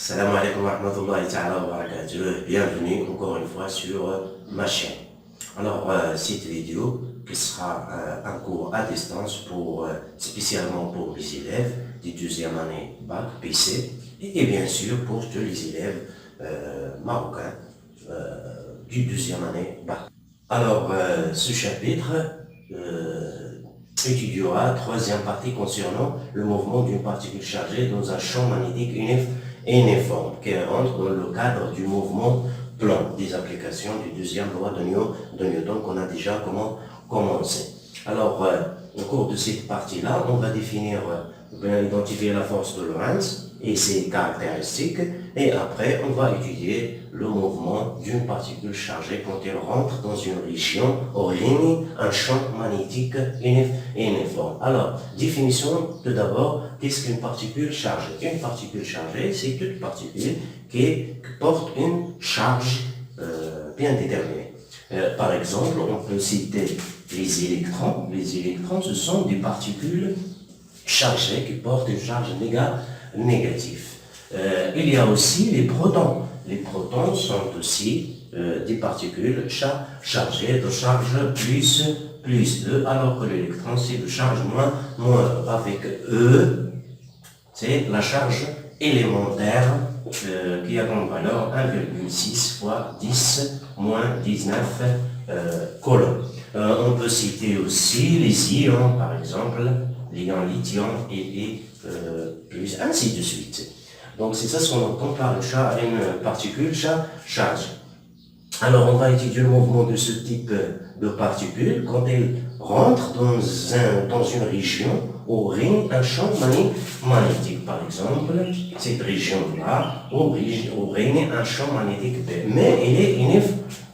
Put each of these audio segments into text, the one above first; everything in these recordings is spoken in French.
Salam alaikum wa rahmatullahi ta'ala wa barakatuh. Bienvenue encore une fois sur ma chaîne. Alors, cette vidéo qui sera un cours à distance spécialement pour les élèves du deuxième année bac PC et bien sûr pour tous les élèves marocains du deuxième année bac. Alors, ce chapitre étudiera troisième partie concernant le mouvement d'une particule chargée dans un champ magnétique uniforme qui rentre dans le cadre du mouvement plan des applications du deuxième loi de Newton qu'on a déjà commencé. Alors, au cours de cette partie-là, on va définir, identifier la force de Lorentz et ses caractéristiques, et après, on va étudier le mouvement d'une particule chargée quand elle rentre dans une région où règne un champ magnétique uniforme. Alors, définition tout d'abord, qu'est-ce qu'une particule chargée? Une particule chargée, c'est toute particule qui porte une charge bien déterminée. Par exemple, on peut citer les électrons. Les électrons, ce sont des particules chargées qui portent une charge négative. Il y a aussi les protons. Les protons sont aussi des particules chargées de charge plus 2, alors que l'électron, c'est de charge moins. Avec E, c'est la charge élémentaire qui a comme valeur 1,6 fois 10 moins 19 coulombs. On peut citer aussi les ions, par exemple, l'ion lithium et plus, ainsi de suite. Donc c'est ça ce qu'on entend par une particule charge. Alors on va étudier le mouvement de ce type de particule quand elle rentre dans une région où règne un champ magnétique. Par exemple, cette région-là, où règne un champ magnétique B. Mais elle est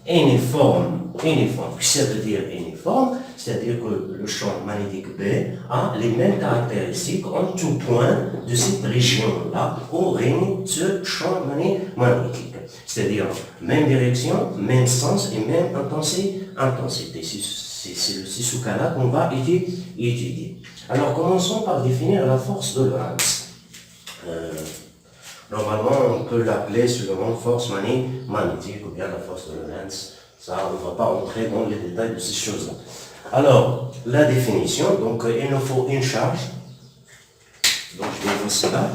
uniforme. Qu'est-ce que ça veut dire uniforme? C'est-à-dire que le champ magnétique B a les mêmes caractéristiques en tout point de cette région-là où règne ce champ magnétique. C'est-à-dire même direction, même sens et même intensité. C'est ce cas-là qu'on va étudier. Alors commençons par définir la force de Lorentz. Normalement, on peut l'appeler seulement force magnétique ou bien la force de Lorentz. Ça, on ne va pas entrer dans les détails de ces choses-là. Alors, la définition, donc il nous faut une charge. Donc je vais vous cela.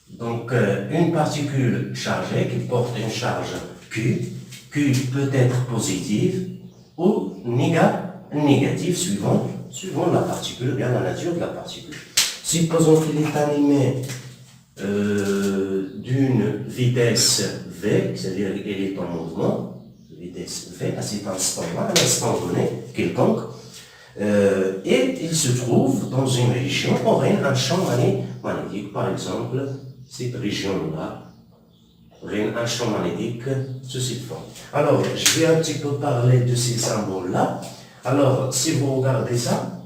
Donc, une particule chargée qui porte une charge Q. Q peut être positive ou négative suivant la particule, bien la nature de la particule. Supposons qu'il est animé d'une vitesse V, c'est-à-dire qu'elle est en mouvement, vitesse V, à cet instant-là, à un instant donné, quelconque, et il se trouve dans une région où règne un champ magnétique. Par exemple, cette région-là règne un champ magnétique sous cette forme. Alors, je vais un petit peu parler de ces symboles-là. Alors, si vous regardez ça,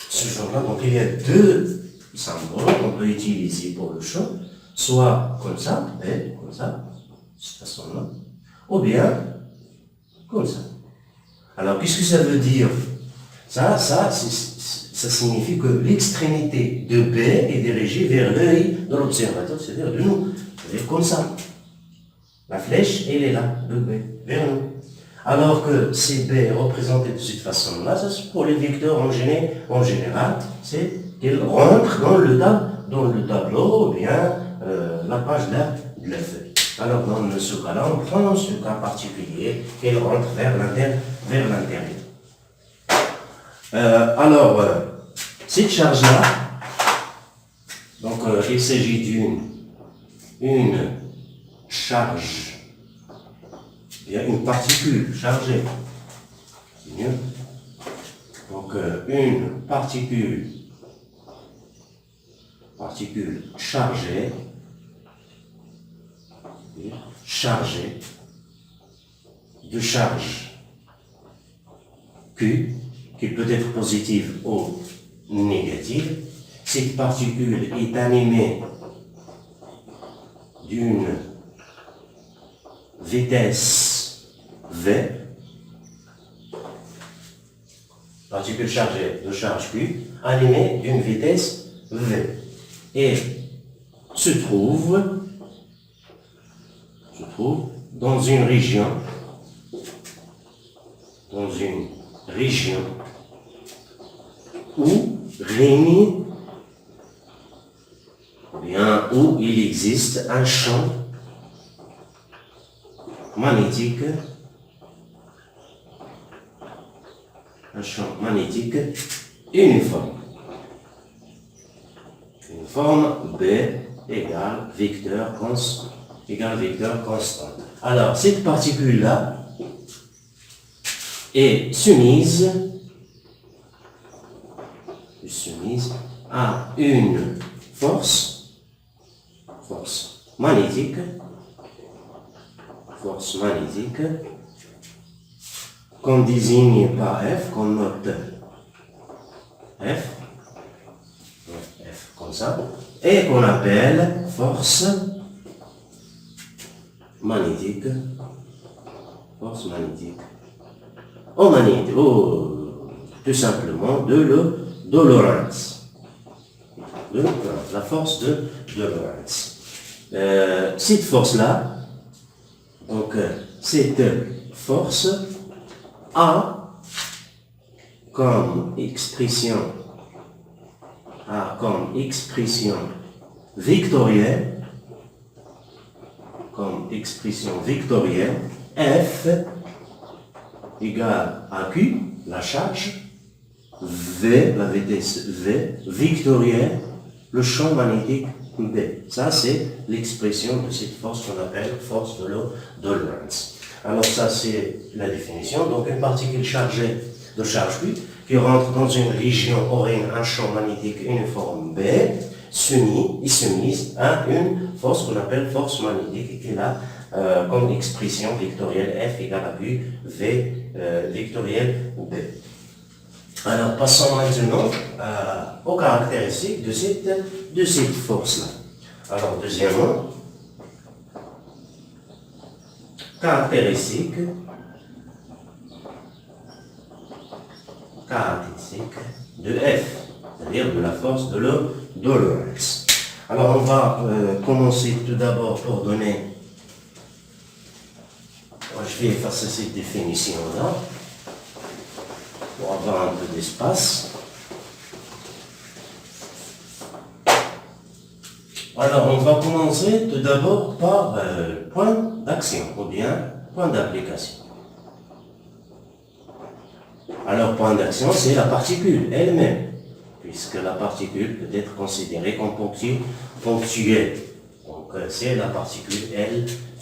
ce genre-là, donc il y a deux symboles qu'on peut utiliser pour le champ, soit comme ça, comme ça, de cette façon-là, ou bien comme ça. Alors, qu'est-ce que ça veut dire? Ça signifie que l'extrémité de B est dirigée vers l'œil de l'observateur, c'est-à-dire de nous. C'est-à-dire comme ça. La flèche, elle est là, de B, vers nous. Alors que CB est représenté de cette façon-là, ça c'est pour les vecteurs en général, c'est qu'elle rentre dans le tableau, ou bien la page de la feuille. Alors dans ce cas-là, on prend ce cas particulier, qu'elle rentre vers l'intérieur. Alors, cette charge-là, donc il s'agit d'une charge, il y a une particule chargée, c'est mieux. Donc une particule chargée de charge Q, qui peut être positive ou négative. Cette particule est animée d'une vitesse V, particule chargée de charge Q, animée d'une vitesse V. Et se trouve dans une région où règne, ou bien où il existe un champ magnétique, uniforme. Une forme B égale vecteur constant. Alors, cette particule-là est soumise à une force magnétique, qu'on désigne par F, qu'on note F comme ça, et qu'on appelle force magnétique, tout simplement de Lorentz. La force de Lorentz. Cette force-là, donc cette force a comme expression vectorielle, F égale à Q, la charge, V, la vitesse V, vectorielle, le champ magnétique B. Ça, c'est l'expression de cette force qu'on appelle force de Lorentz. Alors ça, c'est la définition. Donc, une particule chargée de charge Q qui rentre dans une région où règne un champ magnétique uniforme B, soumise à une force qu'on appelle force magnétique et qui a comme expression vectorielle F égale à Q, V vectorielle B. Alors, passons maintenant aux caractéristiques de cette force-là. Alors, deuxièmement, caractéristiques de F, c'est-à-dire de la force de Lorentz. Alors, on va commencer tout d'abord pour donner. Je vais effacer cette définition-là pour avoir un peu d'espace. Alors, on va commencer tout d'abord par point d'action ou bien point d'application. Alors, point d'action, c'est la particule elle-même, puisque la particule peut être considérée comme ponctuelle. Donc, c'est la particule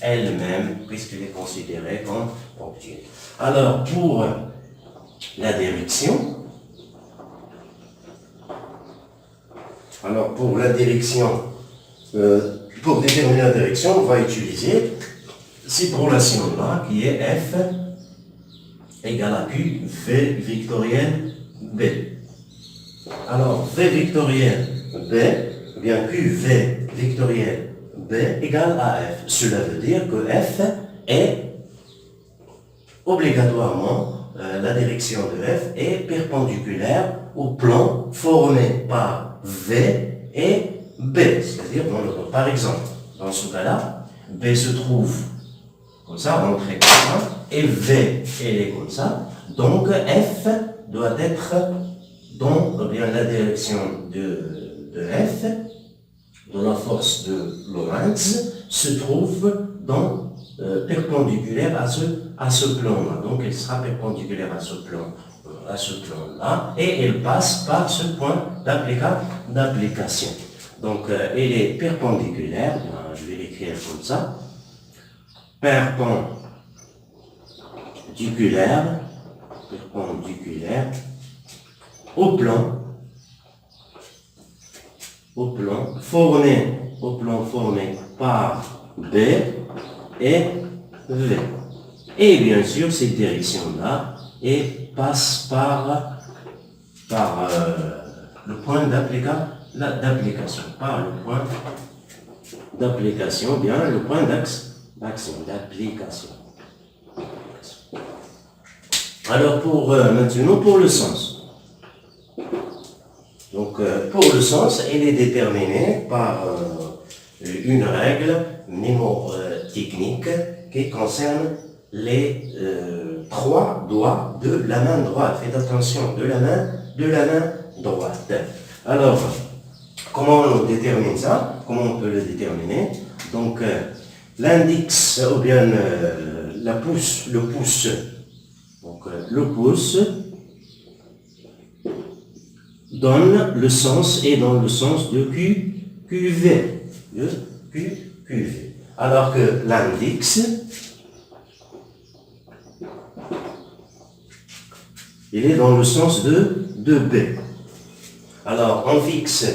elle-même, puisqu'elle est considérée comme ponctuelle. Alors, pour la direction, pour déterminer la direction, on va utiliser cette relation-là qui est F égale à Q, V vectoriel B. Alors, V vectoriel B, ou bien Q, V vectoriel B égale à F. Cela veut dire que F est obligatoirement, la direction de F est perpendiculaire au plan formé par V et B. C'est-à-dire, par exemple, dans ce cas-là, B se trouve comme ça, rentré comme ça, et V, elle est comme ça. Donc, F doit être dans la direction de F, de la force de Lorentz, se trouve perpendiculaire à ce plan-là. Donc, elle sera perpendiculaire à ce plan-là, et elle passe par ce point d'application. Donc, elle est perpendiculaire, je vais l'écrire comme ça, perpendiculaire au plan formé par B et V. Et bien sûr, cette direction-là passe par le point d'application, bien le point d'application. Alors maintenant pour le sens. Donc Donc, pour le sens, il est déterminé par une règle mnémotechnique qui concerne les trois doigts de la main droite. Faites attention, de la main droite. Alors, comment on détermine ça? Comment on peut le déterminer? Donc, l'index, ou bien le pouce, donc le pouce donne le sens et dans le sens de QV. Alors que l'index, il est dans le sens de B. Alors, on fixe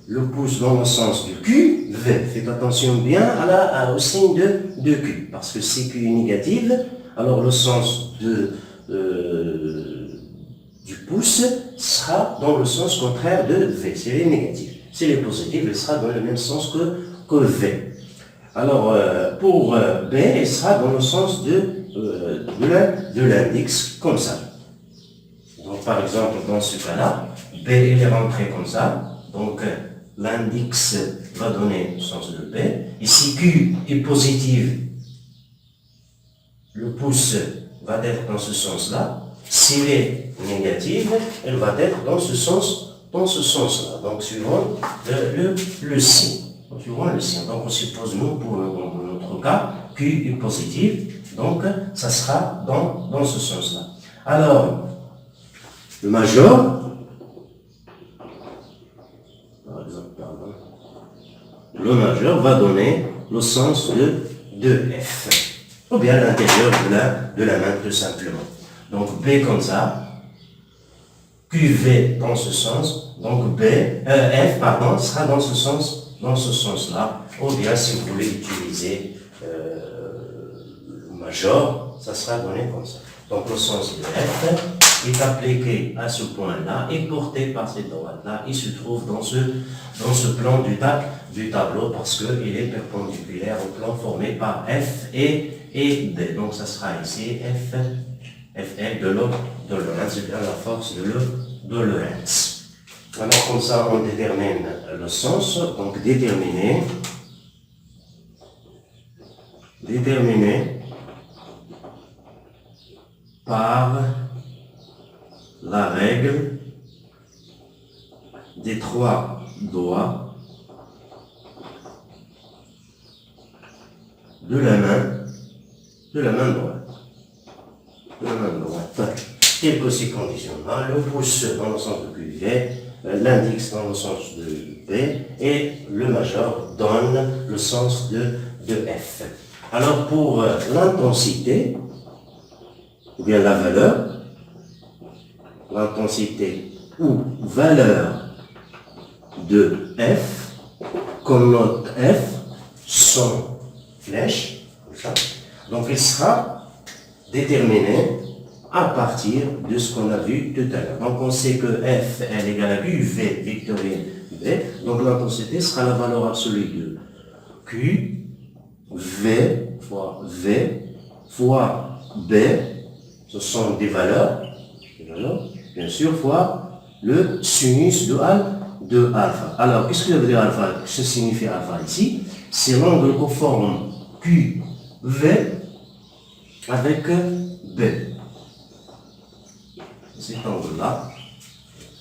le pouce dans le sens de QV. Faites attention bien au signe de Q, parce que si Q est négative, alors le sens du pouce sera dans le sens contraire de V. S'il est négatif. S'il est positif, il sera dans le même sens que V. Alors, pour B, il sera dans le sens de l'index, comme ça. Donc, par exemple, dans ce cas-là, B il est rentré comme ça. Donc, l'index va donner le sens de B. Et si Q est positif, le pouce va être dans ce sens-là. S'il est négatif, elle va être dans ce sens-là. Donc, suivant le signe. Donc, on suppose, nous, pour notre cas, Q est positif. Donc, ça sera dans ce sens-là. Alors, le majeur, par exemple, le majeur va donner le sens de F, ou bien l'intérieur de la main, tout simplement. Donc, B comme ça, QV dans ce sens, donc F, sera dans ce sens-là, ou bien si vous voulez utiliser le majeur, ça sera donné comme ça. Donc, le sens de F est appliqué à ce point-là et porté par cette droite-là. Il se trouve dans ce plan du tableau parce qu'il est perpendiculaire au plan formé par F et B. Donc ça sera ici Fl de Lorentz, c'est bien la force de Lorentz. Alors comme ça on détermine le sens, donc déterminer par la règle des trois doigts de la main droite. Quelques ces conditions-là, le pouce dans le sens de QV, l'index dans le sens de B et le majeur donne le sens de F. Alors pour l'intensité, ou bien la valeur, l'intensité ou valeur de F, qu'on note F sans flèche, comme ça. Donc il sera déterminé à partir de ce qu'on a vu tout à l'heure. Donc on sait que F est égal à UV vectoriel V, donc l'intensité sera la valeur absolue de Q, V fois B, ce sont des valeurs, bien sûr, fois le sinus de alpha. Alors, qu'est-ce que ça veut dire alpha? Que signifie alpha ici? C'est l'angle conforme QV avec B. Cet angle-là,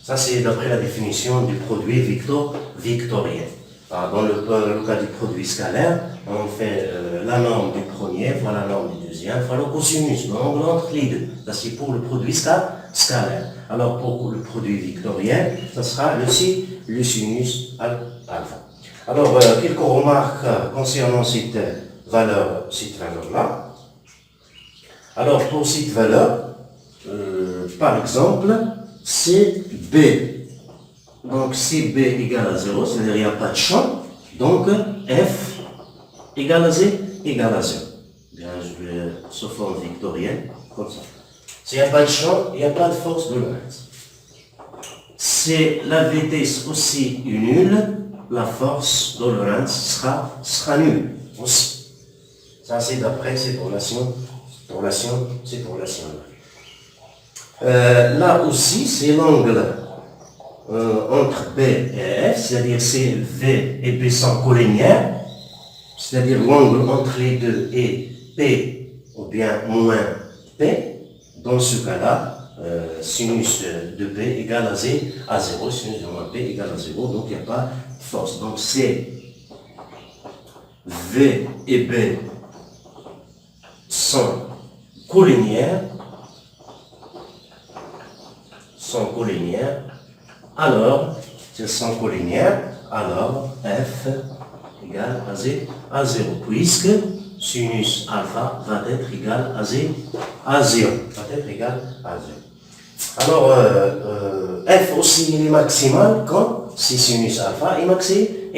ça c'est d'après la définition du produit victorien. Dans le cas du produit scalaire, on fait la norme du premier fois la norme du deuxième fois le cosinus, l'angle entre les deux. Ça c'est pour le produit scalaire. Alors pour le produit victorien, ça sera le sinus alpha. Alors quelques remarques concernant cette valeur-là. Alors pour cette valeur, par exemple, c'est B. Donc si B égale à 0, c'est-à-dire il n'y a pas de champ, donc F égale à 0. Bien, je vais sous forme victorienne, comme ça. S'il n'y a pas de champ, il n'y a pas de force de Lorentz. Si la vitesse aussi est nulle, la force de Lorentz sera nulle aussi. Ça c'est d'après cette relation. Là aussi, c'est l'angle entre B et F, c'est-à-dire si V et B sont collinéaires, c'est-à-dire l'angle entre les deux est P ou bien moins P, dans ce cas-là, sinus de P égale à 0, sinus de moins P égale à 0, donc il n'y a pas de force. Donc c'est V et B sont collinéaires, alors, s'ils sont collinéaires, alors F égale à 0, puisque sinus alpha va être égal à 0, va être égal à 0. Alors, F aussi il est maximal quand si sinus alpha est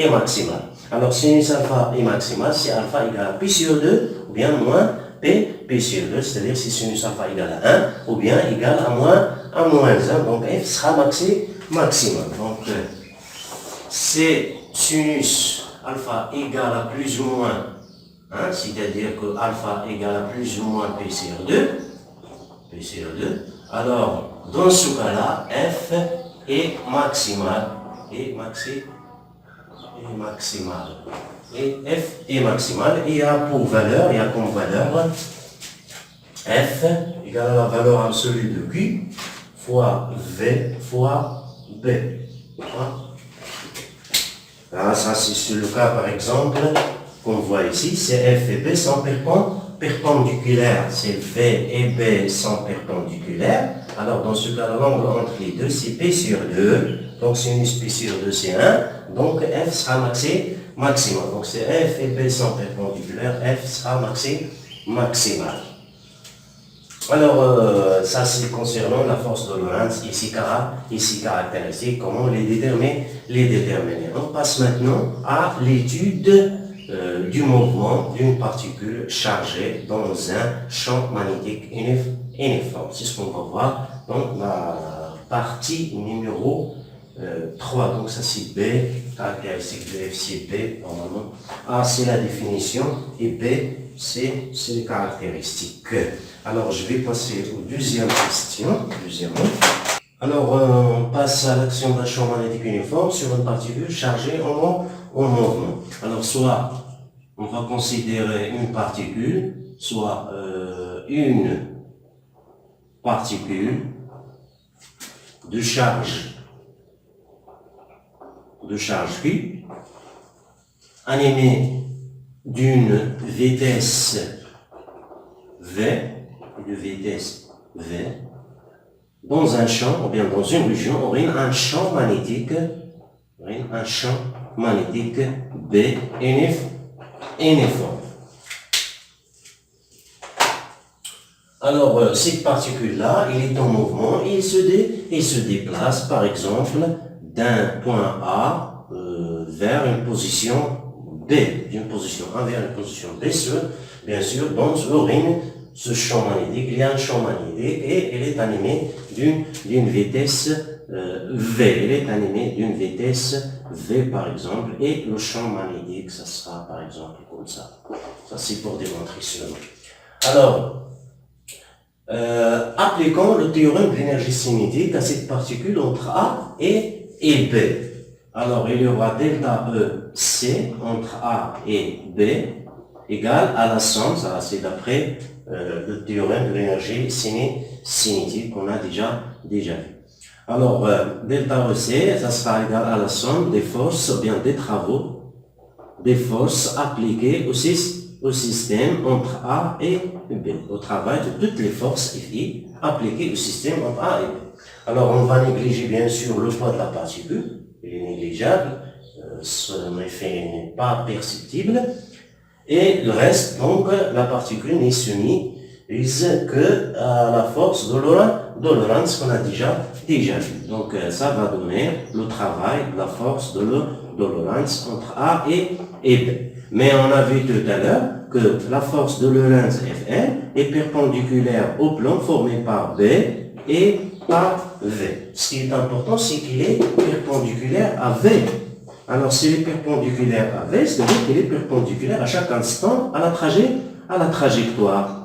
maximal. Alors, sinus alpha est maximal si alpha égale à pi sur 2 ou bien moins P sur 2, c'est-à-dire si sinus alpha égale à 1 ou bien égal à moins 1, donc F sera maximal. Donc, c'est sinus alpha égale à plus ou moins 1, c'est-à-dire que alpha égale à plus ou moins P sur 2, alors dans ce cas-là, F est maximal, et F est maximal, et il y a comme valeur F égale à la valeur absolue de Q fois V fois B. Là, ça c'est le cas par exemple qu'on voit ici, c'est F et B sont perpendiculaires, c'est V et B sont perpendiculaires. Alors dans ce cas, l'angle entre les deux, c'est P sur 2, donc sinus P sur 2 c'est 1, donc F sera maximal. Donc c'est F et B sont perpendiculaires, F sera maximal. Alors, ça c'est concernant la force de Lorentz, ici caractéristique, comment les déterminer. On passe maintenant à l'étude du mouvement d'une particule chargée dans un champ magnétique uniforme. C'est ce qu'on va voir dans la partie numéro 3. Donc ça c'est B, caractéristique de F c'est B, normalement. A c'est la définition et B c'est les caractéristiques. Alors je vais passer aux deuxième question. Alors on passe à l'action d'un champ magnétique uniforme sur une particule chargée en mouvement. Alors soit on va considérer une particule, soit une particule de charge Q animée d'une vitesse V, dans un champ, ou bien dans une région, on aurait un champ magnétique B uniforme. Alors, cette particule-là, il est en mouvement et il se déplace, par exemple, d'un point A vers une position B, d'une position A vers une position B, bien sûr, dans ce champ magnétique, il y a un champ magnétique et elle est animée d'une vitesse V. Elle est animée d'une vitesse V, par exemple, et le champ magnétique, ça sera, par exemple, comme ça. Ça, c'est pour démontrer seulement. Alors, appliquons le théorème de l'énergie cinétique à cette particule entre A et B. Alors, il y aura delta E C entre A et B égale à la somme, ça c'est d'après le théorème de l'énergie cinétique qu'on a déjà vu. Alors, delta EC, ça sera égal à la somme des forces, ou bien des forces appliquées au système entre A et B, au travail de toutes les forces FI appliquées au système entre A et B. Alors, on va négliger bien sûr le poids de la particule, il est négligeable, son effet n'est pas perceptible. Et le reste, donc, la particule n'est soumise que à la force de Lorentz qu'on a déjà vu. Donc, ça va donner le travail de la force de Lorentz entre A et B. Mais on a vu tout à l'heure que la force de Lorentz Fn est perpendiculaire au plan formé par B et par V. Ce qui est important, c'est qu'il est perpendiculaire à V. Alors, s'il est perpendiculaire à V, c'est-à-dire qu'il est perpendiculaire à chaque instant à la trajectoire.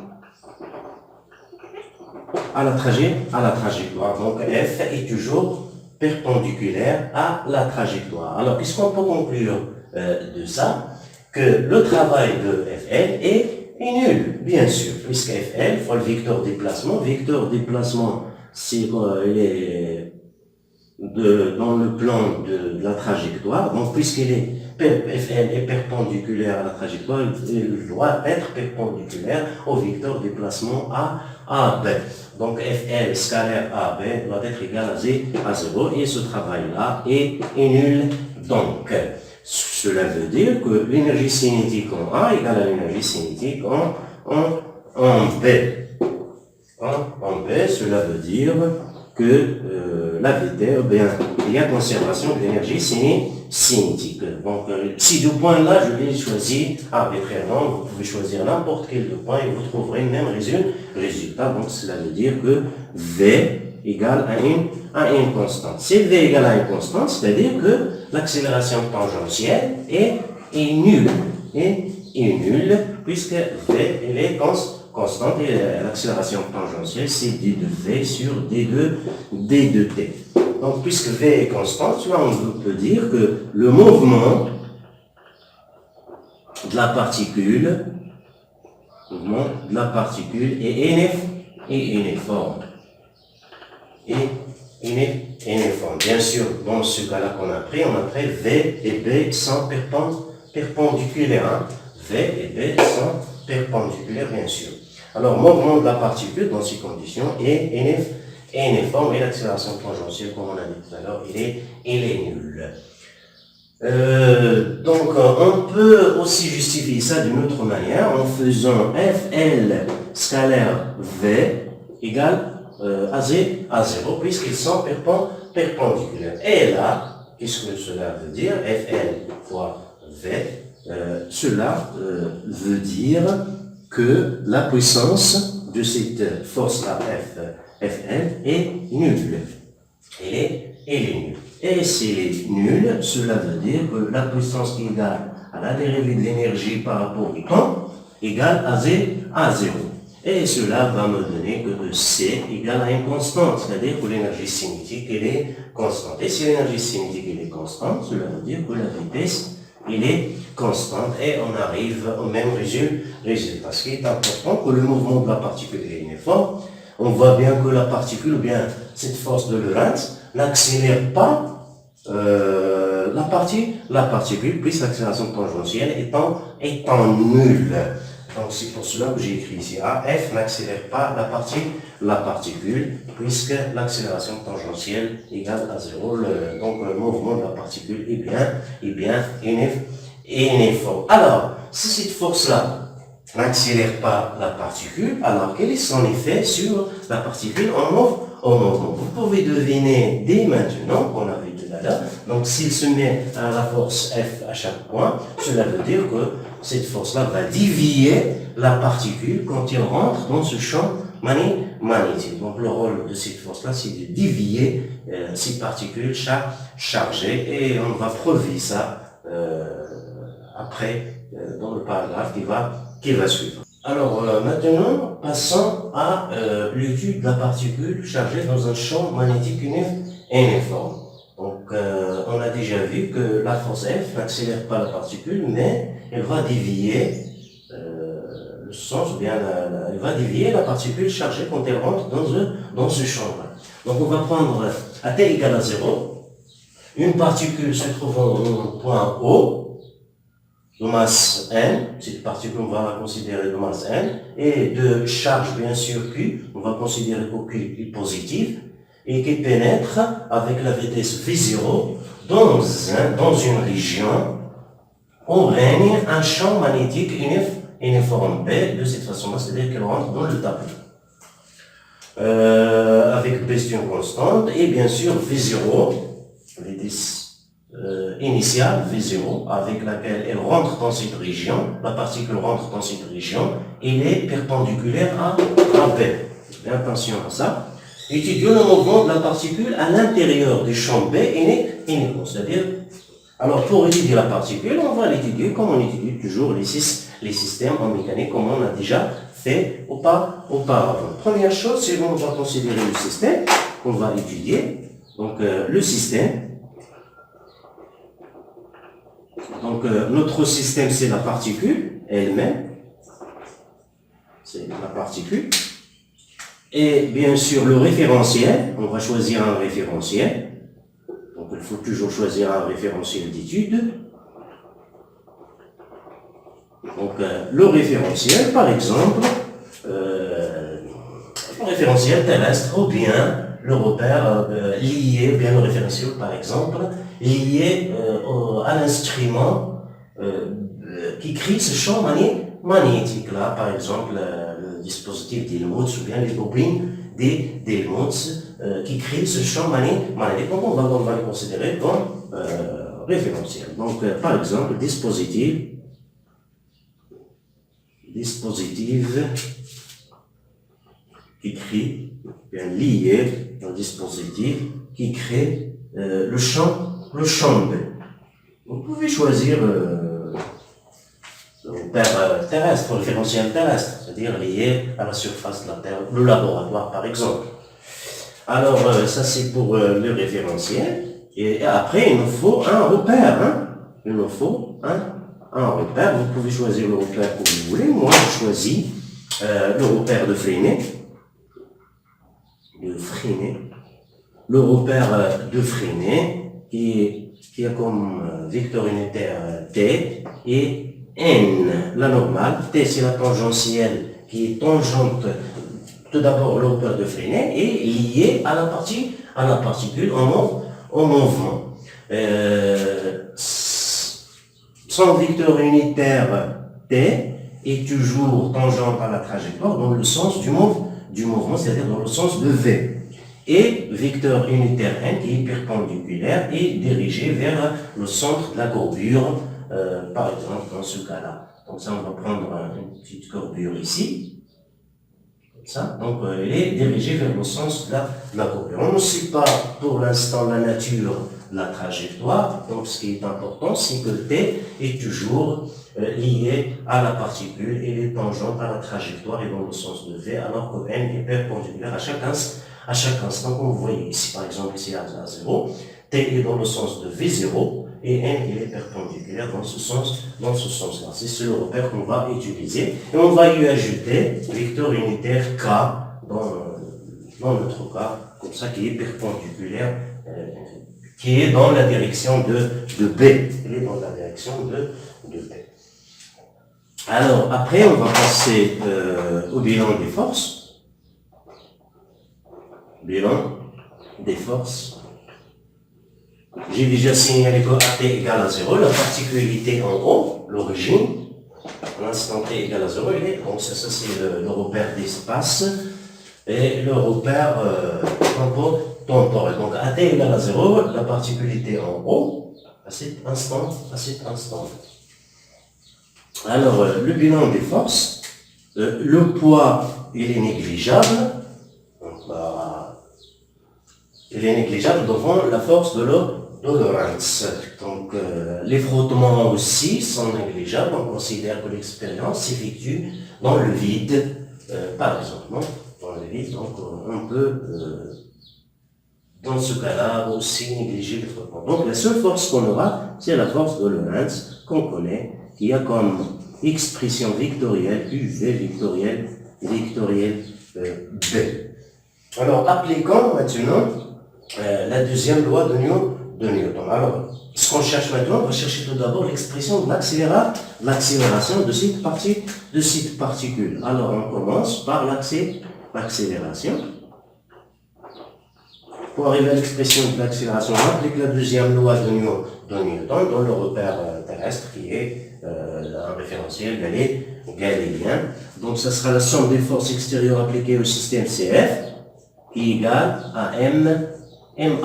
Donc, F est toujours perpendiculaire à la trajectoire. Alors, qu'est-ce qu'on peut conclure de ça? Que le travail de Fl est nul, bien sûr, puisque Fl, faut le vecteur déplacement. Vecteur déplacement, c'est dans le plan de la trajectoire. Donc, puisqu'il est Fl est perpendiculaire à la trajectoire, il doit être perpendiculaire au vecteur déplacement AB. Donc, Fl scalaire AB doit être égal à 0, et ce travail-là est nul. Donc, cela veut dire que l'énergie cinétique en A égale à l'énergie cinétique en B. En B, cela veut dire que la VT, bien, il y a conservation de l'énergie cinétique. Donc, si deux points là, je les choisis arbitrairement, vous pouvez choisir n'importe quel deux points et vous trouverez le même résultat. Donc, cela veut dire que V égale à une constante. Si V égale à une constante, c'est-à-dire que l'accélération tangentielle est nulle. Est nulle, puisque V, elle est constante, et l'accélération tangentielle, c'est d de V sur d de t. Donc, puisque V est constante, là, on peut dire que le mouvement de la particule, est uniforme. Uniforme. Bien sûr, dans ce cas-là qu'on a pris, on a pris V et B sont perpendiculaires. Hein. V et B sont perpendiculaires, bien sûr. Alors, mouvement de la particule dans ces conditions est uniforme, et l'accélération tangentielle, comme on a dit tout à l'heure, elle est nulle. Donc, on peut aussi justifier ça d'une autre manière en faisant Fl scalaire V égale à 0, puisqu'ils sont perpendiculaires. Et là, qu'est-ce que cela veut dire? Fl fois V, cela veut dire que la puissance de cette force-là, Fl, est nulle. Elle est nulle. Et s'il est nul, cela veut dire que la puissance égale à la dérivée de l'énergie par rapport au temps égale à 0. Et cela va me donner que C égale à une constante, c'est-à-dire que l'énergie cinétique, elle est constante. Et si l'énergie cinétique, elle est constante, cela veut dire que la vitesse, elle est constante, et on arrive au même résultat. Ce qui est important, que le mouvement de la particule est uniforme. On voit bien que la particule, ou bien cette force de Lorentz, n'accélère pas la particule, plus l'accélération tangentielle étant nulle. Donc c'est pour cela que j'ai écrit ici A. F n'accélère pas la particule, puisque l'accélération tangentielle égale à 0. Donc le mouvement de la particule est bien uniforme. Alors, si cette force-là n'accélère pas la particule, alors quel est son effet sur la particule en mouvement? Vous pouvez deviner dès maintenant, qu'on a vu tout à l'heure. Donc s'il se met à la force F à chaque point, cela veut dire que cette force-là va dévier la particule quand il rentre dans ce champ magnétique. Donc le rôle de cette force-là, c'est de dévier ces particules chargées, et on va prouver ça après dans le paragraphe qui va suivre. Alors maintenant, passons à l'étude de la particule chargée dans un champ magnétique uniforme. Donc on a déjà vu que la force F n'accélère pas la particule, mais elle va dévier le sens, ou bien elle va dévier la particule chargée quand elle rentre dans ce champ-là. Donc on va prendre à t égale à 0, une particule se trouvant au point O, de masse n, cette particule on va la considérer de masse n, et de charge bien sûr Q, on va considérer que Q est positive, et qui pénètre avec la vitesse V0 dans une région où règne un champ magnétique uniforme B, de cette façon-là, c'est-à-dire qu'elle rentre dans le tableau. Avec B c'est une constante, et bien sûr V0, vitesse initiale V0, avec laquelle elle rentre dans cette région, la particule rentre dans cette région, elle est perpendiculaire à B. Bien attention à ça. Étudions le mouvement de la particule à l'intérieur du champ B uniquement. C'est-à-dire, alors pour étudier la particule, on va l'étudier comme on étudie toujours les systèmes en mécanique, comme on a déjà fait auparavant. Première chose, c'est qu'on va considérer le système qu'on va étudier. Donc, le système. Donc, notre système, c'est la particule elle-même. C'est la particule. Et bien sûr, le référentiel. On va choisir un référentiel. Donc, il faut toujours choisir un référentiel d'étude. Donc, le référentiel, par exemple, le référentiel terrestre ou bien le repère lié, ou bien le référentiel, par exemple, lié à l'instrument qui crée ce champ magnétique-là, par exemple, le dispositif d'Helmholtz ou bien les bobines d'Helmholtz qui crée ce champ magnétique. Donc, on va le considérer comme référentiel. Donc, par exemple, dispositif qui crée, bien lié un dispositif qui crée le champ B. Vous pouvez choisir le repère terrestre, le référentiel terrestre, c'est-à-dire lié à la surface de la Terre, le laboratoire par exemple. Alors, ça c'est pour le référentiel. Et après, il nous faut un repère. Hein? Il nous faut un repère. Vous pouvez choisir le repère que vous voulez. Moi, je choisis le repère de Freinet. Le repère de Freinet qui a comme vecteur unitaire T et N, la normale. T, c'est la tangentielle qui est tangente. Tout d'abord, le repère de Freinet est lié à la particule en mouvement. Son vecteur unitaire T est toujours tangente à la trajectoire dans le sens du mouvement, c'est-à-dire dans le sens de V. Et vecteur unitaire N qui est perpendiculaire et dirigé vers le centre de la courbure, par exemple dans ce cas-là. Donc ça, on va prendre une petite courbure ici. Comme ça. Donc elle est dirigée vers le sens de la courbure. On ne sait pas pour l'instant la nature de la trajectoire. Donc ce qui est important, c'est que T est toujours lié à la particule et est tangente à la trajectoire et dans le sens de V, alors que N est perpendiculaire à chaque instant, comme vous voyez ici, par exemple, ici à 0, T est dans le sens de V0 et N il est perpendiculaire dans ce sens-là. C'est ce repère qu'on va utiliser et on va y ajouter vecteur unitaire K dans notre cas, comme ça, qui est perpendiculaire, qui est dans la direction de B. Il est dans la direction de B. Alors, après, on va passer au bilan des forces. Bilan des forces. J'ai déjà signalé que AT égale à 0, la particularité en haut, l'origine, l'instant T égale à 0, donc ça c'est le repère d'espace et le repère temporel. Donc AT égale à 0, la particularité en haut, à cet instant. Alors, le bilan des forces, le poids, il est négligeable. Il est négligeable devant la force de Lorentz. Donc, les frottements aussi sont négligeables. On considère que l'expérience s'effectue dans le vide, par exemple. Dans le vide, donc on peut, dans ce cas-là, aussi négliger les frottements. Donc, la seule force qu'on aura, c'est la force de Lorentz, qu'on connaît, qui a comme expression vectorielle, UV vectorielle B. Alors, appliquons maintenant la deuxième loi de Newton. Alors, ce qu'on cherche maintenant, on va chercher tout d'abord l'expression de l'accélération de cette particule. Alors, on commence par l'accélération. Pour arriver à l'expression de l'accélération, on applique la deuxième loi de Newton dans le repère terrestre qui est un référentiel galiléen. Donc, ça sera la somme des forces extérieures appliquées au système CF qui est égale à MA. M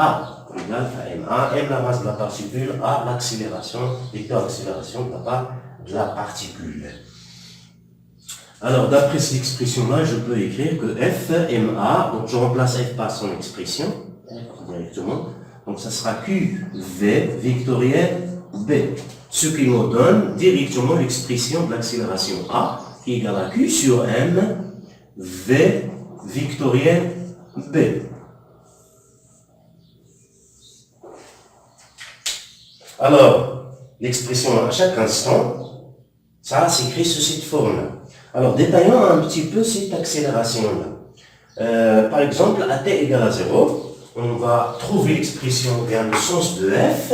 la masse de la particule, A l'accélération, vecteur accélération de la particule. Alors, d'après cette expression-là, je peux écrire que F, MA, donc je remplace F par son expression, directement, donc ça sera QV vectoriel B, ce qui nous donne directement l'expression de l'accélération A, qui est égale à Q sur M, V vectoriel B. Alors, l'expression à chaque instant, ça s'écrit sous cette forme-là. Alors, détaillons un petit peu cette accélération-là. Par exemple, à t égale à 0, on va trouver l'expression bien le sens de f.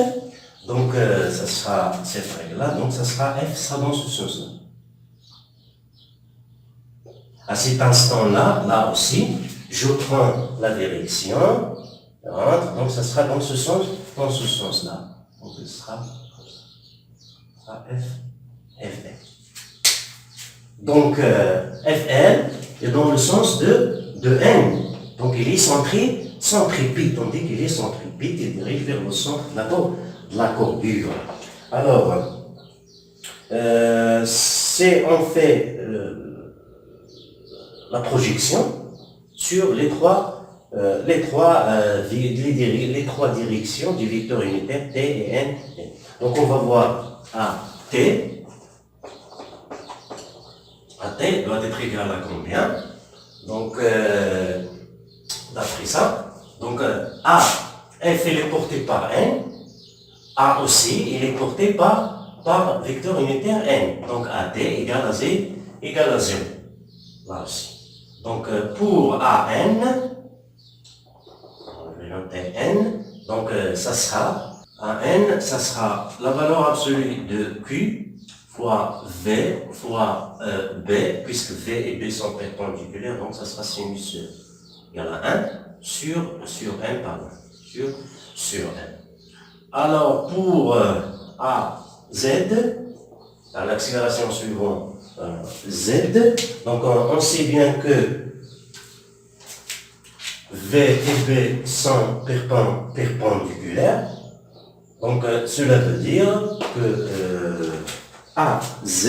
Donc, ça sera cette règle-là. Donc, ça sera f sera dans ce sens-là. À cet instant-là, là aussi, je prends la direction, donc ça sera dans ce sens-là. Donc, ce sera f, fl. Donc, fl est dans le sens de n. Donc, il est centripète, tandis qu'il est centripète, il dirige vers le centre de la courbure. Alors, c'est en fait la projection sur les trois directions du vecteur unitaire t et n. Donc, on va voir t doit être égal à combien? Donc, d'après ça, donc A, f il est porté par n, A aussi, il est porté par vecteur unitaire n. Donc, AT égale à égale à 0. Là aussi. Donc, pour AN, on va noter n, donc ça sera, AN, ça sera la valeur absolue de Q fois V fois B, puisque V et B sont perpendiculaires, donc ça sera sinus égale à 1 sur n, pardon, sur n. Alors, pour AZ, à l'accélération suivante, Z, donc on sait bien que V et B sont perpendiculaires, donc cela veut dire que AZ,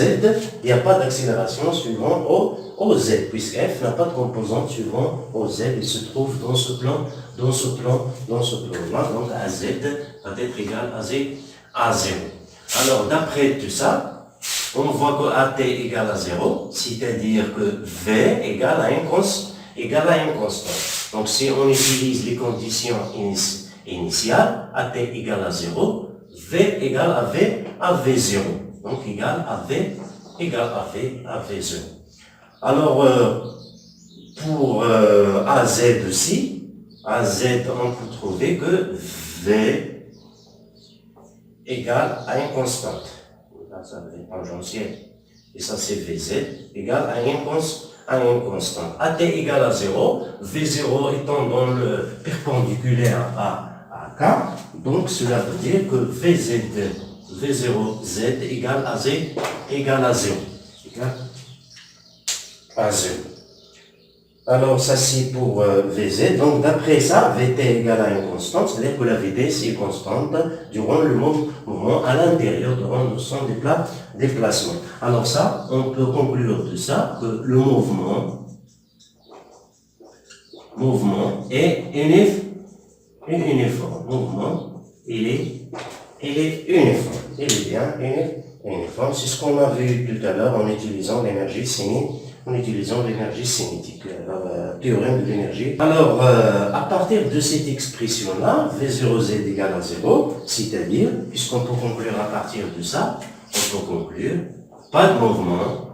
il n'y a pas d'accélération suivant au Z, puisque F n'a pas de composante suivant au Z, il se trouve dans ce plan, là, donc AZ va être égal à 0. Alors, d'après tout ça, on voit que AT égale à 0, c'est-à-dire que V égale à une constante. Donc, si on utilise les conditions initiales, AT égale à 0, V égale à V0. Donc, égale à V0. Alors, pour AZ aussi, AZ, on peut trouver que V égale à une constante. Là, ça va être tangentiel. Et ça, c'est VZ égale à une constante. AT égale à 0, V0 étant dans le perpendiculaire à K, donc cela veut dire que V0Z égale à 0. Égale à 0. Alors, ça c'est pour VZ. Donc, d'après ça, VT égale à une constante, c'est-à-dire que la VT c'est constante durant le mouvement à l'intérieur, durant son déplacement. Alors ça, on peut conclure de ça que le mouvement est uniforme. Mouvement, il est uniforme. Il est bien uniforme. C'est ce qu'on a vu tout à l'heure en utilisant l'énergie cinétique. Le théorème de l'énergie. Alors, à partir de cette expression-là, V0Z égale à 0, c'est-à-dire, puisqu'on peut conclure à partir de ça, on peut conclure, pas de mouvement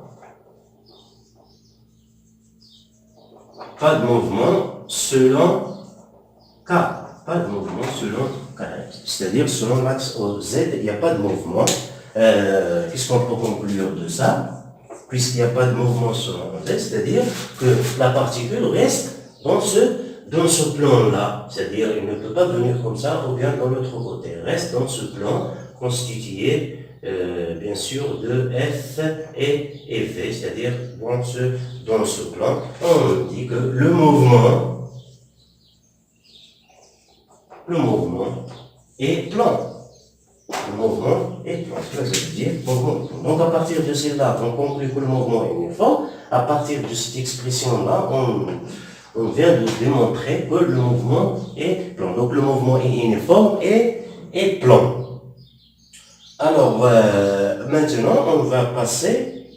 selon K. Pas de mouvement selon K. C'est-à-dire, selon l'axe OZ, il n'y a pas de mouvement. Qu'est-ce qu'on peut conclure de ça? Puisqu'il n'y a pas de mouvement selon Z, c'est-à-dire que la particule reste dans ce plan-là. C'est-à-dire, il ne peut pas venir comme ça ou bien dans l'autre côté. Il reste dans ce plan constitué, bien sûr, de F et V, c'est-à-dire dans ce plan. On dit que le mouvement est plan. Le mouvement est plan. Cela veut dire mouvement. Donc à partir de cela, on conclut que le mouvement est uniforme. À partir de cette expression-là, on vient de démontrer que le mouvement est plan. Donc le mouvement est uniforme et plan. Alors maintenant, on va passer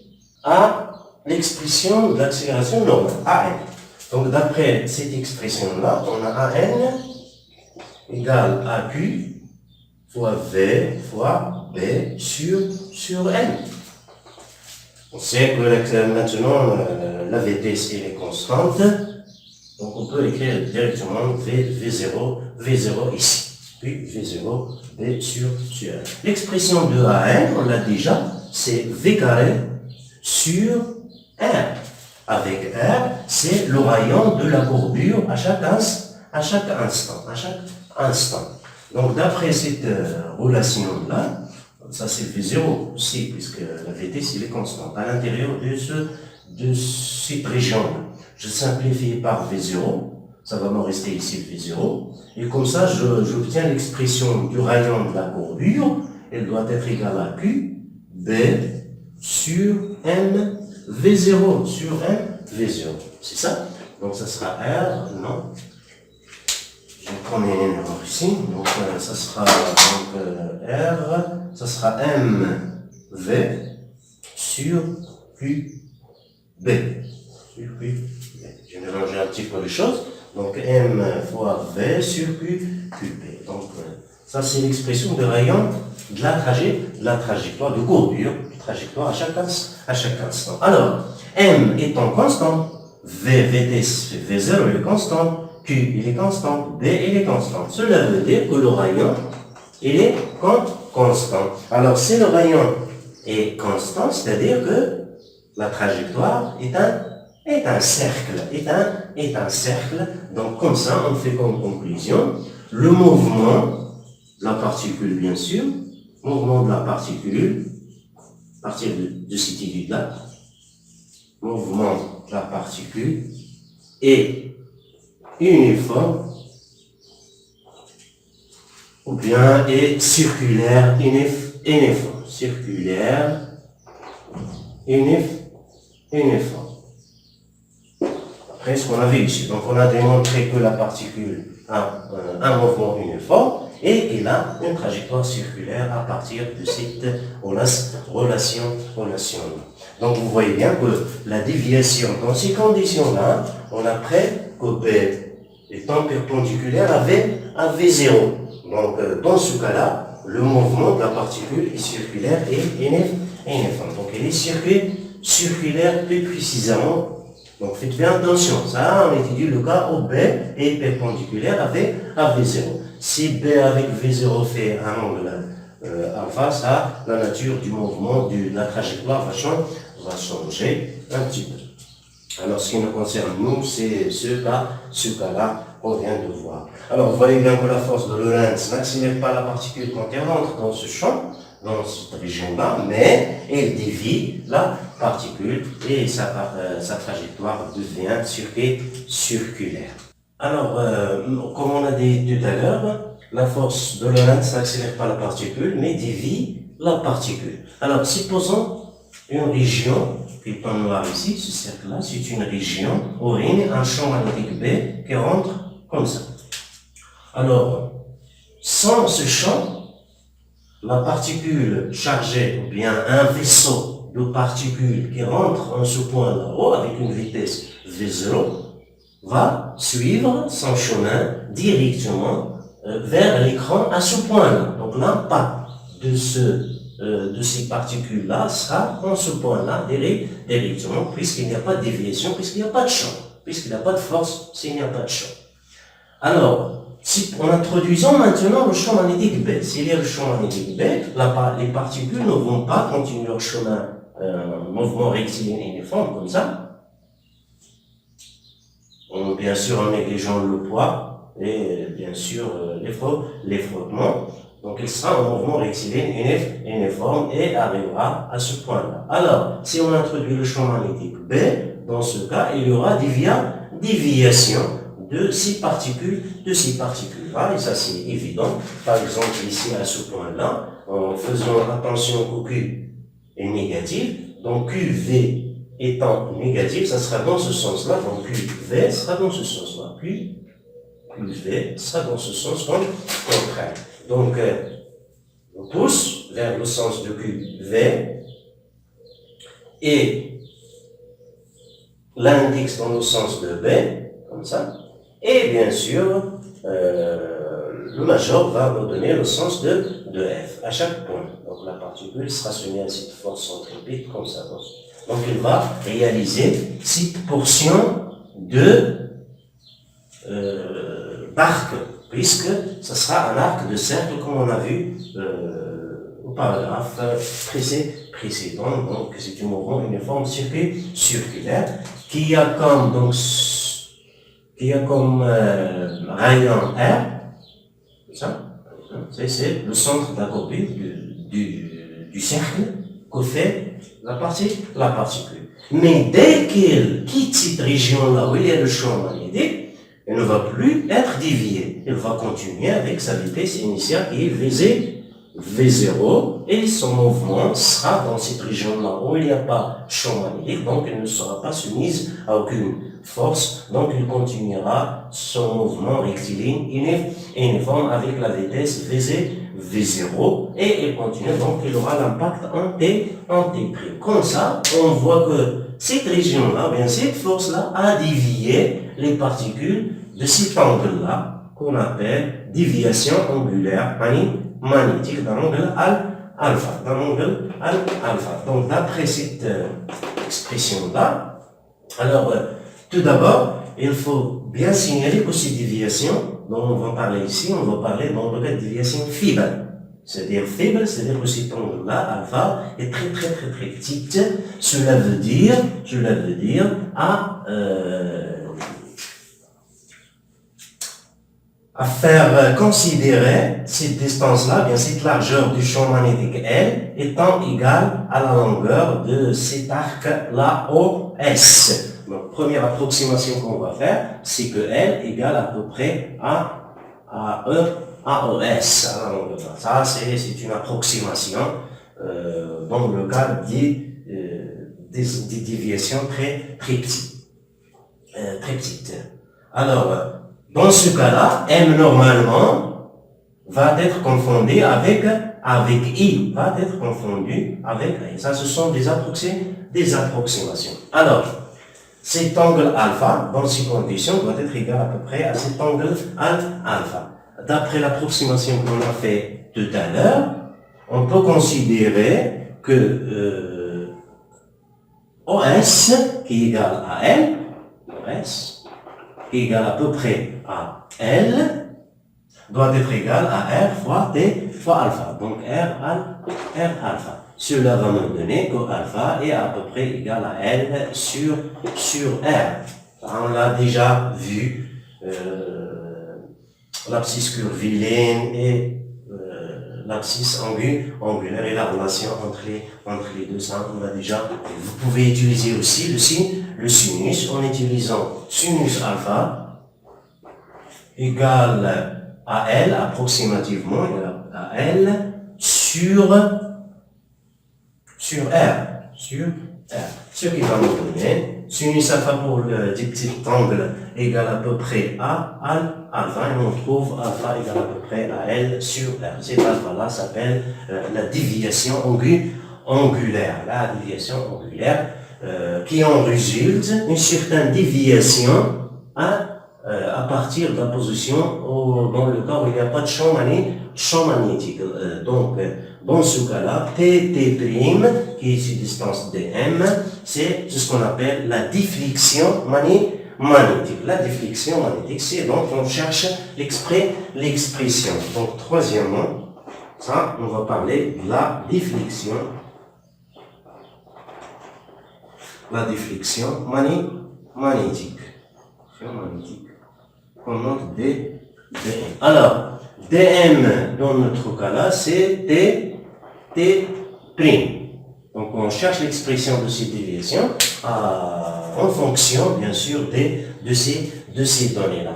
à l'expression de l'accélération normale, AN. Donc d'après cette expression-là, on a AN égale à Q fois V fois B sur M. On sait que maintenant la vitesse est constante, donc on peut écrire directement V0 ici, puis V0 B sur M. L'expression de AN, on l'a déjà, c'est V carré sur R. Avec R, c'est le rayon de la courbure à chaque instant. Donc d'après cette relation-là, ça c'est V0 aussi, puisque la vitesse est constante. À l'intérieur de cette région-là, je simplifie par V0, ça va me rester ici V0, et comme ça j'obtiens l'expression du rayon de la courbure, elle doit être égale à Q, B sur M, V0 sur M, V0. C'est ça? Donc ça sera R, non. Je prends une erreur ici, donc ça sera R, ça sera M, V sur Q, B. Sur Q, B. J'ai mélangé un petit peu les choses. Donc M fois V sur Q, QB. Donc ça c'est l'expression de rayon de la trajectoire de courbure, de trajectoire à chaque instant. Alors, M étant constant, vitesse V0 il est constant, Q il est constant, B il est constant. Cela veut dire que le rayon il est constant. Alors si le rayon est constant, c'est-à-dire que la trajectoire est un cercle. Donc comme ça, on fait comme conclusion le mouvement de la particule, bien sûr, mouvement de la particule, à partir de cette étude-là, mouvement de la particule est uniforme ou bien est circulaire uniforme. Circulaire uniforme. Après ce qu'on a vu ici. Donc on a démontré que la particule a un mouvement uniforme et il a une trajectoire circulaire à partir de cette relation. Donc vous voyez bien que la déviation dans ces conditions-là, on apprend que B étant perpendiculaire à V0. Donc dans ce cas-là, le mouvement de la particule est circulaire et uniforme. Donc il est circulaire plus précisément. Donc faites bien attention, ça on étudie le cas où B est perpendiculaire à V0. Si B avec V0 fait un angle alpha, ça, la nature du mouvement de la trajectoire va changer un petit peu. Alors ce qui nous concerne nous, c'est ce cas-là qu'on vient de voir. Alors vous voyez bien que la force de Lorentz n'accélère pas la particule quand elle rentre dans ce champ, dans cette région-là, mais elle dévie la particule et sa trajectoire devient circulaire. Alors, comme on a dit tout à l'heure, la force de Lorentz n'accélère pas la particule, mais dévie la particule. Alors, supposons une région, qui est en noir ici, ce cercle-là, c'est une région où règne un champ magnétique B qui rentre comme ça. Alors, sans ce champ, la particule chargée, ou bien un vaisseau de particules qui rentre en ce point là-haut avec une vitesse V0, va suivre son chemin directement vers l'écran à ce point-là. Donc l'impact de ces particules-là sera en ce point-là directement, puisqu'il n'y a pas de déviation, puisqu'il n'y a pas de champ, puisqu'il n'y a pas de force, s'il n'y a pas de champ. Alors, si en introduisant maintenant le champ magnétique B, s'il y a le champ magnétique B, les particules ne vont pas continuer leur chemin, mouvement rectiligne uniforme comme ça. Bien sûr en négligeant le poids et bien sûr les frottements. Donc il sera en mouvement rectiligne uniforme et arrivera à ce point-là. Alors, si on introduit le champ magnétique B, dans ce cas, il y aura déviation de ces particules-là, et ça c'est évident. Par exemple, ici à ce point-là, en faisant attention qu'au Q est négatif, donc QV étant négatif, ça sera dans ce sens-là, donc QV sera dans ce sens-là, QV sera dans ce sens contraire. Donc, on pousse vers le sens de QV et l'index dans le sens de B, comme ça. Et bien sûr, le majeur va me donner le sens de F à chaque point. Donc la particule sera soumise à cette force centripète comme ça. Donc il va réaliser cette portion d'arc, puisque ce sera un arc de cercle comme on a vu au paragraphe précédent. Donc c'est un mouvement uniforme circulaire qui a comme rayon R, c'est le centre de la corbure du cercle que fait la particule. Mais dès qu'elle quitte cette région-là où il y a le champ magnétique, elle ne va plus être déviée. Elle va continuer avec sa vitesse initiale qui est V0, et son mouvement sera dans cette région-là où il n'y a pas champ magnétique, donc elle ne sera pas soumise à aucune force, donc il continuera son mouvement rectiligne uniforme avec la vitesse V0, et il continue, donc il aura l'impact en T'. Comme ça, on voit que cette région-là, bien cette force-là, a dévié les particules de cet angle-là, qu'on appelle déviation angulaire magnétique d'un angle alpha. Donc d'après cette expression-là, alors tout d'abord, il faut bien signaler que ces déviations dont on va parler ici, on va parler dans le cas de déviation faible. C'est-à-dire faible, c'est-à-dire que cet angle-là, alpha, est très petite. Cela veut dire à faire considérer cette distance-là, bien cette largeur du champ magnétique L, étant égale à la longueur de cet arc-là OS. Donc, première approximation qu'on va faire, c'est que L égale à peu près à OS, à la longueur. Ça, c'est une approximation dans le cas des déviations très petites. Alors, dans ce cas-là, M normalement va être confondu avec I, va être confondu avec I. Ça, ce sont des approximations. Alors, cet angle alpha, dans ces conditions, doit être égal à peu près à cet angle alpha. D'après l'approximation qu'on a fait tout à l'heure, on peut considérer que OS, qui est égal à L, OS, qui est égal à peu près à L, doit être égal à R fois T fois alpha. Donc R alpha. Cela va me donner que alpha est à peu près égal à L sur R. On l'a déjà vu, l'abscisse curviligne et l'abscisse angulaire et la relation entre les deux, ça on l'a déjà. Vous pouvez utiliser aussi le sinus en utilisant sinus alpha égale à L, approximativement égale à L sur R. Ce qui va nous donner sinus alpha pour le petit angle égale à peu près à alpha, et on trouve alpha égale à peu près à L sur R. Cet alpha-là s'appelle la déviation angulaire. La déviation angulaire qui en résulte une certaine déviation à partir de la position dans le cas où il n'y a pas de champ magnétique. Donc, dans ce cas-là, T', qui est une distance dm, c'est ce qu'on appelle la déflexion magnétique. La déflexion magnétique, c'est donc on cherche l'expression. Donc, troisièmement, ça, on va parler de la déflexion. La déflexion magnétique. On note dm. Alors, dm dans notre cas là, c'est T'. Donc on cherche l'expression de ces déviations en fonction, bien sûr, de ces données-là.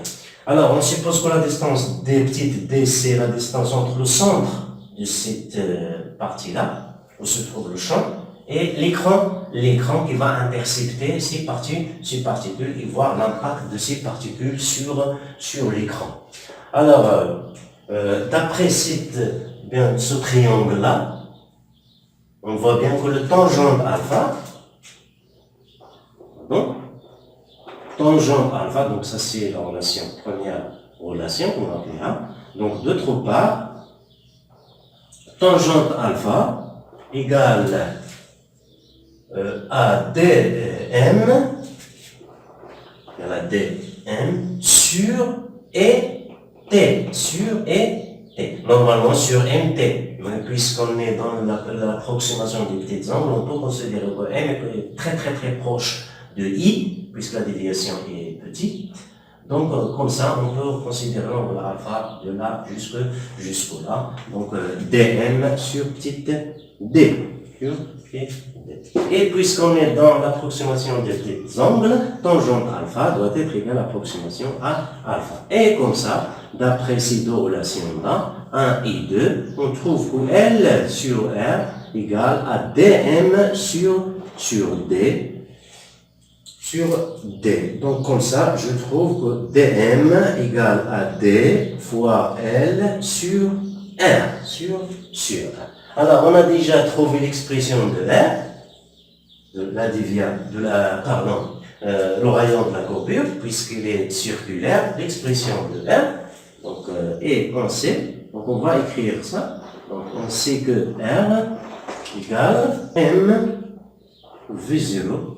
Alors, on suppose que la distance d petite d, c'est la distance entre le centre de cette partie-là, où se trouve le champ, et l'écran qui va intercepter ces particules et voir l'impact de ces particules sur l'écran. Alors, d'après ce triangle-là, on voit bien que le tangent alpha, tangent alpha, donc ça c'est la première relation qu'on va appeler A, Donc, d'autre part, tangente alpha égale à dm, sur et t. Normalement sur mt, mais puisqu'on est dans l'approximation des petits angles, on peut considérer que m est très proche de i, puisque la déviation est petite. Donc, comme ça, on peut considérer l'angle alpha de là jusqu'au là. Donc, dm sur petite d. Et puisqu'on est dans l'approximation des petits angles, tangente alpha doit être égale à l'approximation à alpha. Et comme ça, d'après ces deux relations-là, 1 et 2, on trouve que L sur R égale à dm sur D. Donc comme ça, je trouve que dm égale à D fois L sur R. Sur R. Alors, on a déjà trouvé l'expression de R, le rayon de la courbure, puisqu'il est circulaire, l'expression de R, donc, et on sait, donc on va écrire ça, donc on sait que R égale M V0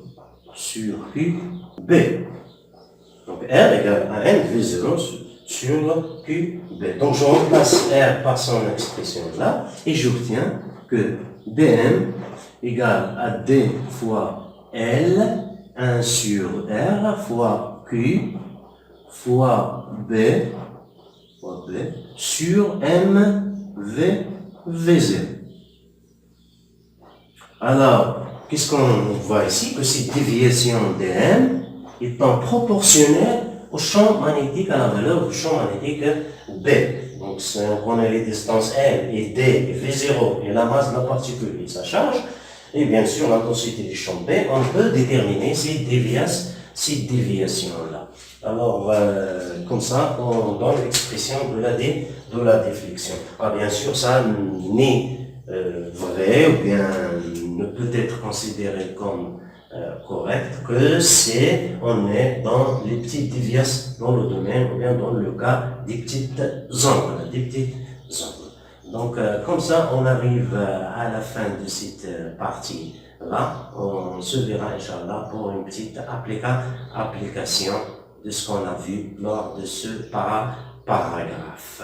sur QB. Donc R égale à M V0 sur QB. Donc je remplace R par son expression là, et j'obtiens que dm égale à D fois L, 1 sur R, fois Q, fois B, sur M, V0. Alors, qu'est-ce qu'on voit ici? Que cette déviation dm étant proportionnelle au champ magnétique, à la valeur du champ magnétique B. Donc, si on connaît les distances L et D et V0 et la masse de la particule et sa charge, et bien sûr l'intensité du champ B, on peut déterminer ces déviations-là. Alors, comme ça, on donne l'expression de la déflexion. Alors, bien sûr, ça n'est vrai ou bien ne peut être considéré comme correct que on est dans les petites déviations dans le domaine ou bien dans le cas des petites angles, Donc, comme ça, on arrive à la fin de cette partie-là. On se verra, Inch'Allah, pour une petite application de ce qu'on a vu lors de ce paragraphe.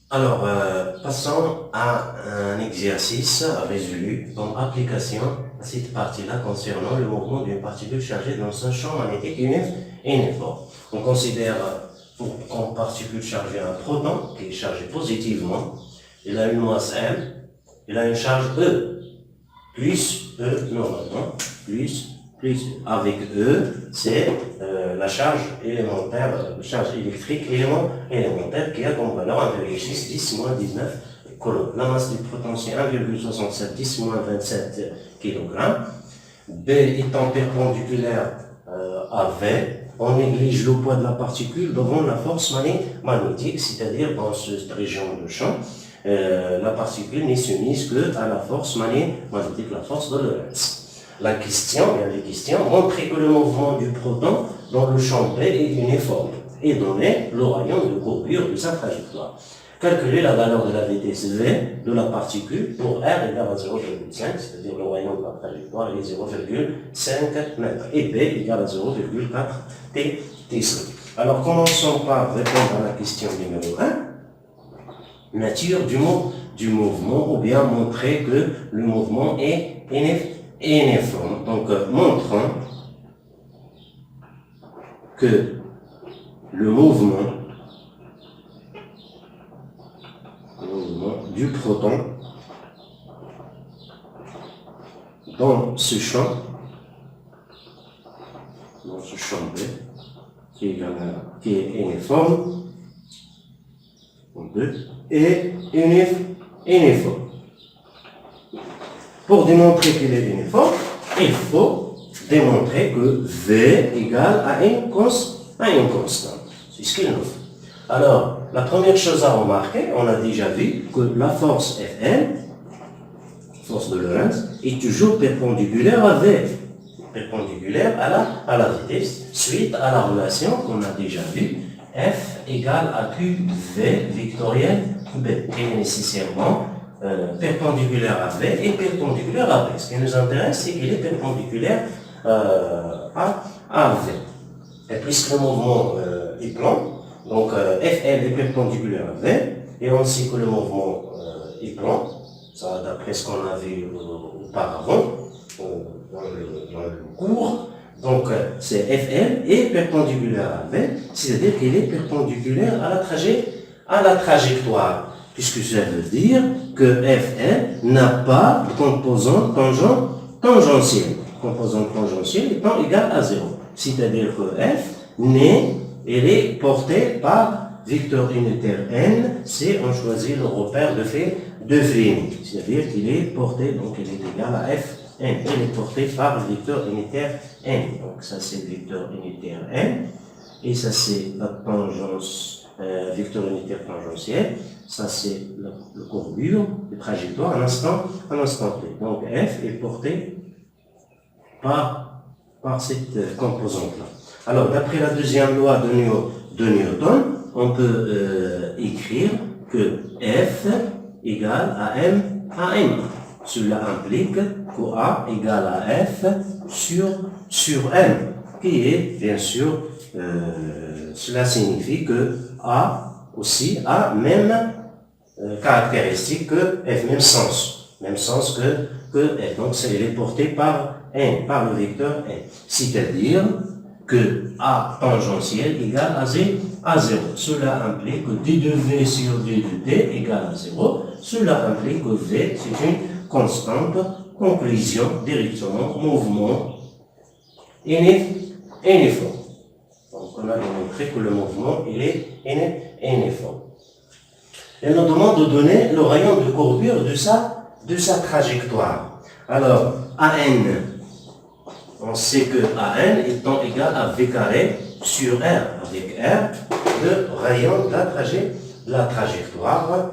Alors, passons à un exercice résolu comme application à cette partie-là concernant le mouvement d'une particule chargée dans un champ magnétique uniforme. On considère qu'une particule chargée un proton qui est chargé positivement. Il a une masse M, il a une charge E, plus E normalement, plus avec E, c'est la charge élémentaire, charge électrique élémentaire qui a comme valeur 1,6 10 moins 19 coulombs. La masse du proton c'est 1,67 10 moins 27 kg. B étant perpendiculaire à V, on néglige le poids de la particule devant la force magnétique, c'est-à-dire dans cette région de champ, la particule n'est soumise que à la force magnétique, la force de Lorentz. Les questions montrer que le mouvement du proton dans le champ B est uniforme et donner le rayon de courbure de sa trajectoire. Calculer la valeur de la vitesse V de la particule pour R égale à 0,5, c'est-à-dire le rayon de la trajectoire est 0,5 mètres, et B égale à 0,4 Tesla. Alors commençons par répondre à la question numéro 1. Nature du mouvement, ou bien montrer que le mouvement est uniforme. Donc, montrons que le mouvement du proton dans ce champ B, qui est uniforme, est uniforme. Pour démontrer qu'il est uniforme, il faut démontrer que V égale à une constante. C'est ce qu'il nous faut. Alors, la première chose à remarquer, on a déjà vu que la force Fn, force de Lorentz, est toujours perpendiculaire à V, perpendiculaire à la vitesse, suite à la relation qu'on a déjà vue, F égale à QV vectoriel B, qui est nécessairement perpendiculaire à V et perpendiculaire à B. Ce qui nous intéresse, c'est qu'il est perpendiculaire à V. Et puisque le mouvement est plan, donc FL est perpendiculaire à V, et on sait que le mouvement est plan, ça d'après ce qu'on a vu auparavant dans le cours. Donc c'est FL est perpendiculaire à V, c'est-à-dire qu'il est perpendiculaire à la trajectoire, puisque ça veut dire que FL n'a pas de composante tangentielle. Composante tangentielle étant égale à 0. C'est-à-dire que F elle est portée par vecteur unitaire n, c'est on choisit le repère de fait unique. C'est-à-dire qu'il est porté, donc il est égal à f n. Il est porté par le vecteur unitaire n. Donc ça c'est le vecteur unitaire n. Et ça c'est la tangence, vecteur unitaire tangentiel. Ça c'est la courbure, la trajectoire, un instant t. Donc f est porté par cette composante-là. Alors, d'après la deuxième loi de Newton, on peut écrire que F égale à M à M. Cela implique que A égale à F sur M, qui est, bien sûr, cela signifie que A aussi a même caractéristique que F, même sens que F. Donc, elle est portée par N, par le vecteur N. C'est-à-dire que A tangentiel égale à 0. Cela implique que d de V sur d de t égale à 0. Cela implique que V, c'est une constante, conclusion, directement, mouvement uniforme. Donc on a démontré que le mouvement il est uniforme. Elle nous demande de donner le rayon de courbure de sa trajectoire. Alors, AN, on sait que AN étant égal à V carré sur R, avec R, le rayon de la trajectoire,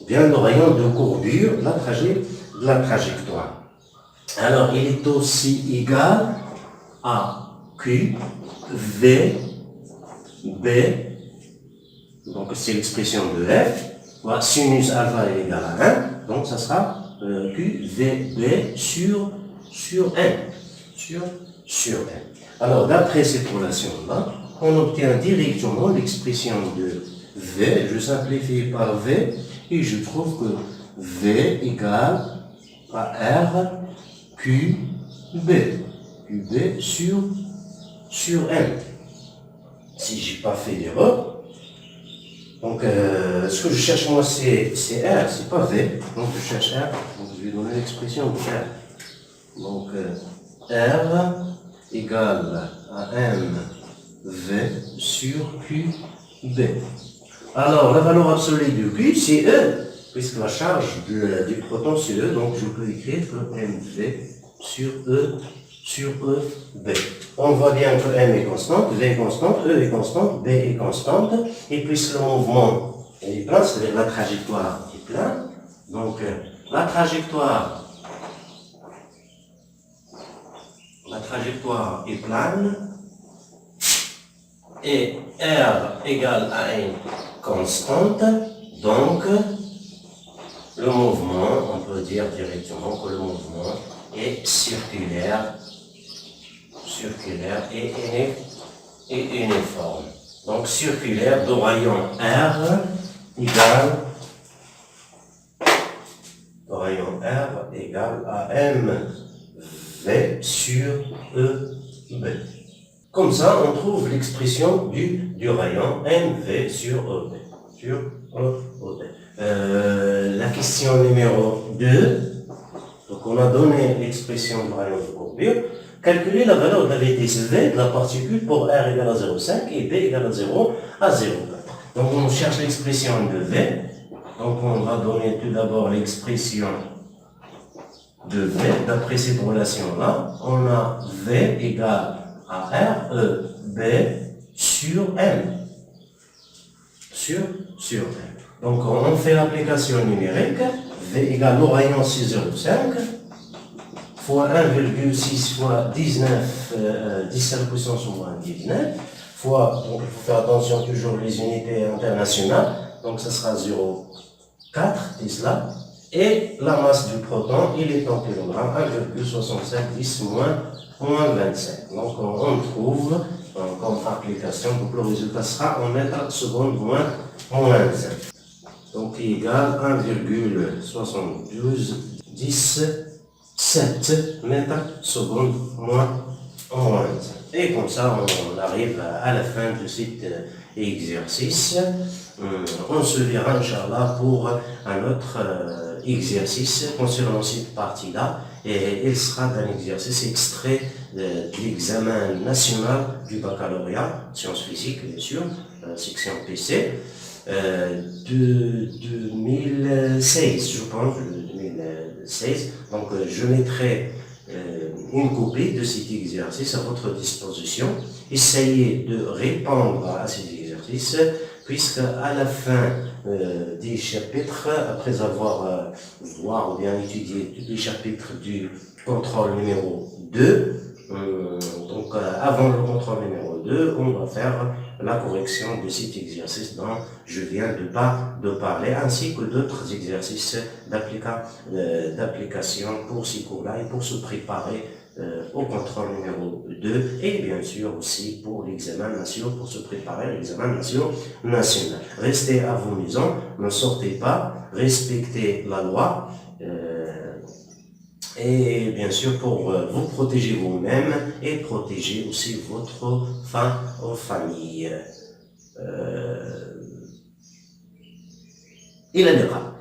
bien le rayon de courbure de la trajectoire. Alors, il est aussi égal à Q, V, B, donc c'est l'expression de F, voilà, sinus alpha est égal à 1, donc ça sera QVB sur N. Sur N. Alors, d'après cette relation-là, on obtient directement l'expression de V, je simplifie par V, et je trouve que V égale à R QB. QB sur N. Si je n'ai pas fait d'erreur, donc, ce que je cherche moi, c'est R, c'est pas V. Donc, je cherche R, donc je vais donner l'expression de R. Donc, R égale à MV sur QB. Alors, la valeur absolue de Q, c'est E, puisque la charge du proton, c'est E, donc je peux écrire que MV sur EB. On voit bien que M est constante, V est constante, E est constante, B est constante, et puisque le mouvement est plein, c'est-à-dire la trajectoire est pleine, donc la trajectoire est plane, et R égale à une constante, donc le mouvement, on peut dire directement que le mouvement est circulaire et uniforme. Donc circulaire de rayon R égale à MV sur EB. Comme ça, on trouve l'expression du rayon MV sur EB. La question numéro 2. Donc on a donné l'expression du rayon de courbure. Calculer la valeur de la vitesse V de la particule pour R égale à 0,5 et B égale à 0 à 0,4. Donc on cherche l'expression de V. Donc on va donner tout d'abord l'expression de V. D'après cette relation-là, on a V égale à R, E, B sur M. Sur M. Donc on fait l'application numérique. V égale au rayon 6,05 fois 1,6 fois 19, 10 à la puissance moins 19, fois, donc il faut faire attention toujours les unités internationales, donc ce sera 0,4 Tesla, et la masse du proton, il est en kilogrammes, 1,65 moins 0,25. Donc on trouve comme application, donc le résultat sera en mètres secondes moins 5. Donc égal 1,7217 mètres secondes moins 5. Et comme ça, on arrive à la fin de cet exercice. On se verra, Inch'Allah, pour un autre exercice concernant cette partie-là. Et il sera un exercice extrait de l'examen national du baccalauréat, sciences physiques, bien sûr, section PC, de 2016, je pense, 2016. Donc, je mettrai une copie de cet exercice à votre disposition. Essayez de répondre à ces exercices, puisque à la fin des chapitres, après avoir voir ou bien étudié tous les chapitres du contrôle numéro 2, donc avant le contrôle numéro 2, on va faire la correction de cet exercice dont je viens de parler, ainsi que d'autres exercices d'application pour ces cours-là et pour se préparer au contrôle numéro 2 et bien sûr aussi pour l'examen national, pour se préparer à l'examen national. Restez à vos maisons, ne sortez pas, respectez la loi et bien sûr pour vous protéger vous-même et protéger aussi votre famille. إلى اللقاء.